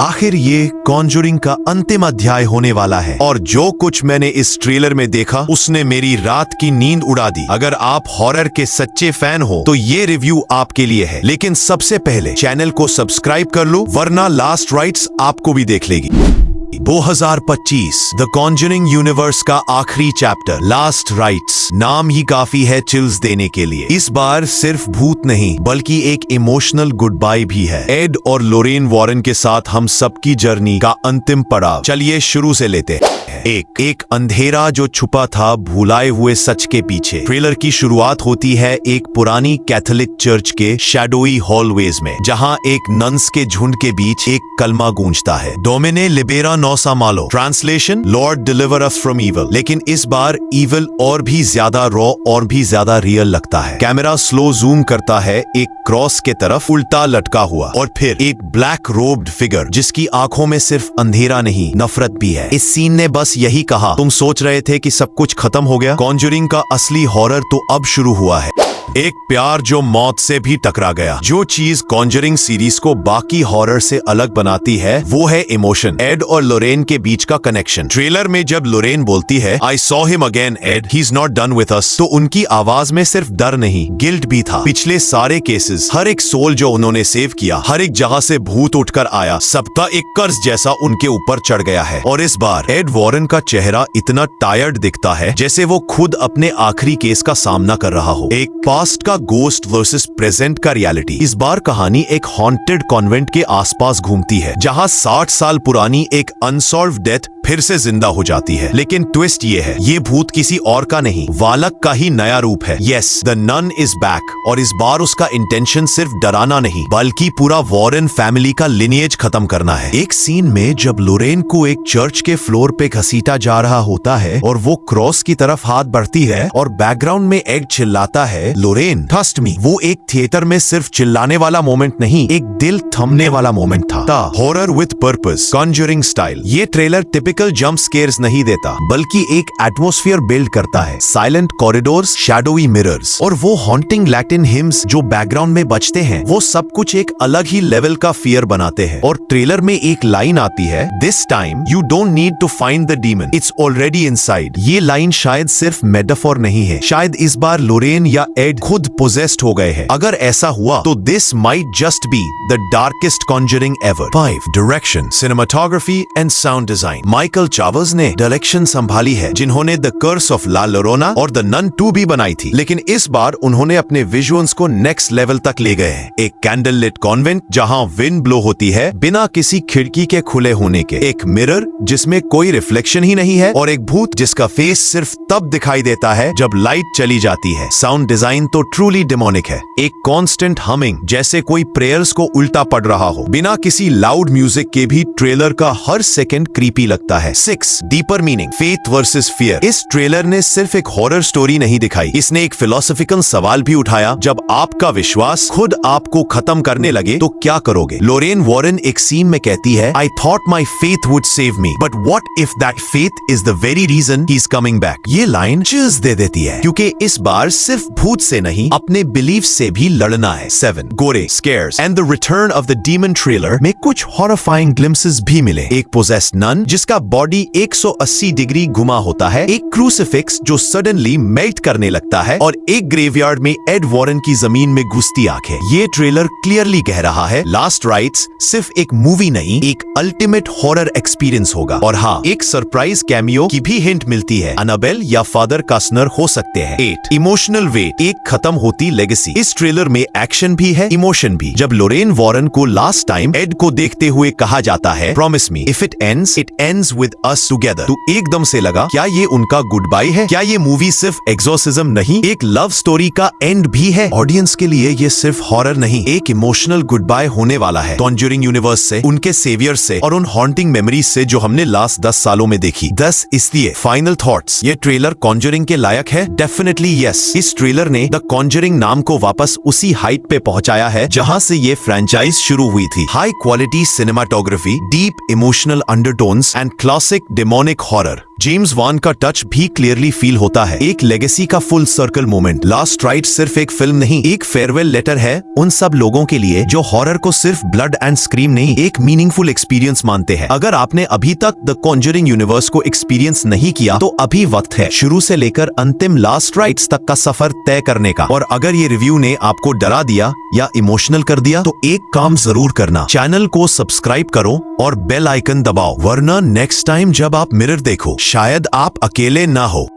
आखिर ये कॉन्जरिंग का अंतिम अध्याय होने वाला है और जो कुछ मैंने इस ट्रेलर में देखा उसने मेरी रात की नींद उड़ा दी। अगर आप हॉरर के सच्चे फैन हो तो ये रिव्यू आपके लिए है, लेकिन सबसे पहले चैनल को सब्सक्राइब कर लो वरना लास्ट राइट्स आपको भी देख लेगी। 2025 द कॉन्जरिंग यूनिवर्स का आखिरी चैप्टर लास्ट राइट्स। नाम ही काफी है चिल्स देने के लिए। इस बार सिर्फ भूत नहीं बल्कि एक इमोशनल गुड बाय भी है। एड और लोरेन वॉरेन के साथ हम सबकी जर्नी का अंतिम पड़ाव। चलिए शुरू से लेते हैं। एक अंधेरा जो छुपा था भुलाए हुए सच के पीछे। ट्रेलर की शुरुआत होती है एक पुरानी कैथोलिक चर्च के शैडोई हॉलवेज में, जहां एक नन्स के झुंड के बीच एक कलमा गूंजता है, डोमिने लिबेरा नोसा मालो, translation Lord deliver us from evil. लेकिन इस बार इविल और भी ज्यादा रॉ और भी ज्यादा रियल लगता है। कैमरा स्लो जूम करता है एक क्रॉस के तरफ उल्टा लटका हुआ और फिर एक ब्लैक रोब्ड फिगर जिसकी आंखों में सिर्फ अंधेरा नहीं नफरत भी है। इस सीन ने बस यही कहा, तुम सोच रहे थे कि सब कुछ खत्म हो गया? कॉन्जरिंग का असली हॉरर तो अब शुरू हुआ है। एक प्यार जो मौत से भी टकरा गया। जो चीज कॉन्जरिंग सीरीज को बाकी हॉरर से अलग बनाती है वो है इमोशन। एड और लोरेन के बीच का कनेक्शन। ट्रेलर में जब लोरेन बोलती है I saw him again Ed, he is not done with us, तो उनकी आवाज में सिर्फ डर नहीं गिल्ट भी था। पिछले सारे केसेस, हर एक सोल जो उन्होंने सेव किया, हर एक जगह से भूत उठकर आया, सबका एक कर्ज जैसा उनके ऊपर चढ़ गया है। और इस बार एड वॉरेन का चेहरा इतना टायर्ड दिखता है जैसे वो खुद अपने आखिरी केस का सामना कर रहा हो। एक पास्ट का गोस्ट वर्सेस प्रेजेंट का रियलिटी। इस बार कहानी एक हॉन्टेड कॉन्वेंट के आसपास घूमती है जहां 60 साल पुरानी एक अनसॉल्व डेथ फिर से जिंदा हो जाती है। लेकिन ट्विस्ट ये है, ये भूत किसी और का नहीं, वालक का ही नया रूप है। Yes, the nun is back और इस बार उसका इंटेंशन सिर्फ डराना नहीं बल्कि पूरा वॉरेन फैमिली का लिनिएज खत्म करना है। एक सीन में जब लोरेन को एक चर्च के फ्लोर पे घसीटा जा रहा होता है और वो क्रॉस की तरफ हाथ बढ़ती है और बैकग्राउंड में एड चिल्लाता है लोरेन ट्रस्ट मी, वो एक थिएटर में सिर्फ चिल्लाने वाला मोमेंट नहीं, एक दिल थमने वाला मोमेंट था। Horror with purpose, Conjuring style. ये ट्रेलर टिपिकल जंप स्केयर्स नहीं देता बल्कि एक एटमॉस्फेयर बिल्ड करता है। साइलेंट कॉरिडोर्स, शैडोई मिरर्स और वो हॉन्टिंग लैटिन हिम्स जो बैकग्राउंड में बजते हैं, वो सब कुछ एक अलग ही लेवल का फियर बनाते हैं। और ट्रेलर में एक लाइन आती है, this time you don't need to find the demon, it's already inside. ये लाइन शायद सिर्फ मेटाफोर नहीं है, शायद इस बार लोरेन या एड खुद पोजेस्ड हो गए हैं। अगर ऐसा हुआ तो this might just be the darkest conjuring ever. 5 direction, cinematography and sound design. Michael चावर्स ने डायरेक्शन संभाली है, जिन्होंने द कर्स ऑफ ला लोरोना और द नन 2 भी बनाई थी। लेकिन इस बार उन्होंने अपने विजुअल्स को नेक्स्ट लेवल तक ले गए हैं। एक कैंडल लिट कॉन्वेंट जहां विंड ब्लो होती है बिना किसी खिड़की के खुले होने के, एक मिरर जिसमें कोई रिफ्लेक्शन ही नहीं है और एक भूत जिसका फेस सिर्फ तब दिखाई देता है जब लाइट चली जाती है। साउंड डिजाइन तो ट्रूली डेमोनिक है। एक कांस्टेंट हमिंग जैसे कोई प्रेयर्स को उल्टा पढ़ रहा हो। बिना किसी लाउड म्यूजिक के भी ट्रेलर का हर सेकंड क्रीपी लगता है। 6 deeper meaning, faith versus fear. इस ट्रेलर ने सिर्फ एक हॉरर स्टोरी नहीं दिखाई, इसने एक फिलोसॉफिकल सवाल भी उठाया, जब आपका विश्वास खुद आपको खत्म करने लगे तो क्या करोगे? लोरेन वॉरेन एक सीन में कहती है, I thought my faith would save me but what if that faith is the very reason he is coming back. ये लाइन चिल्स दे देती है क्योंकि इस बार सिर्फ भूत से नहीं अपने बिलीफ से भी लड़ना है। 7 gory scares and the return of the demon. Trailer में कुछ हॉरिफाइंग ग्लिम्पसेस भी मिले। एक पोजेस्ड नन जिसका बॉडी 180 डिग्री घुमा होता है, एक क्रूसिफिक्स जो सडनली मेल्ट करने लगता है और एक ग्रेवयार्ड में एड वॉरेन की जमीन में घुसती आंखें। ये ट्रेलर क्लियरली कह रहा है लास्ट राइट्स सिर्फ एक मूवी नहीं, एक अल्टीमेट हॉरर एक्सपीरियंस होगा। और हाँ, एक सरप्राइज कैमियो की भी हिंट मिलती है, अनाबेल या फादर कास्नर हो सकते हैं। 8 इमोशनल वेट, एक खत्म होती लेगेसी। इस ट्रेलर में एक्शन भी है, इमोशन भी। जब लोरेन वॉरेन को लास्ट टाइम एड को देखते हुए कहा जाता है promise me if it ends with us together, तो एकदम से लगा क्या ये उनका गुड बाय है? क्या ये मूवी सिर्फ एक्सोर्सिज्म नहीं, एक लव स्टोरी का एंड भी है? ऑडियंस के लिए ये सिर्फ हॉरर नहीं, एक इमोशनल गुड बाय होने वाला है कॉन्जरिंग यूनिवर्स से, उनके सेवियर से और उन हॉन्टिंग मेमोरीज से जो हमने लास्ट 10 सालों में देखी। 10 इसलिए फाइनल थॉट्स, ये ट्रेलर कॉन्जरिंग के लायक है? Definitely yes. इस ट्रेलर ने द कॉन्जरिंग नाम को वापस उसी हाइट पे पहुंचाया है जहां से ये फ्रेंचाइज शुरू हुई थी। High quality cinematography, deep emotional undertones and classic demonic horror. James वान का टच भी क्लियरली फील होता है। एक लेगेसी का full circle moment. Last right सिर्फ एक फिल्म नहीं, एक फेयरवेल लेटर है उन सब लोगों के लिए जो हॉरर को सिर्फ ब्लड एंड स्क्रीम नहीं, एक मीनिंगफुल एक्सपीरियंस मानते हैं। अगर आपने अभी तक द कॉन्जरिंग यूनिवर्स को एक्सपीरियंस नहीं किया तो अभी वक्त है शुरू से लेकर अंतिम लास्ट राइट्स तक का सफर तय करने का। और अगर ये रिव्यू ने आपको डरा दिया या इमोशनल कर दिया तो एक काम जरूर करना, चैनल को सब्सक्राइब करो और बेल आइकन दबाओ, वरना नेक्स्ट टाइम जब आप मिरर देखो शायद आप अकेले ना हो।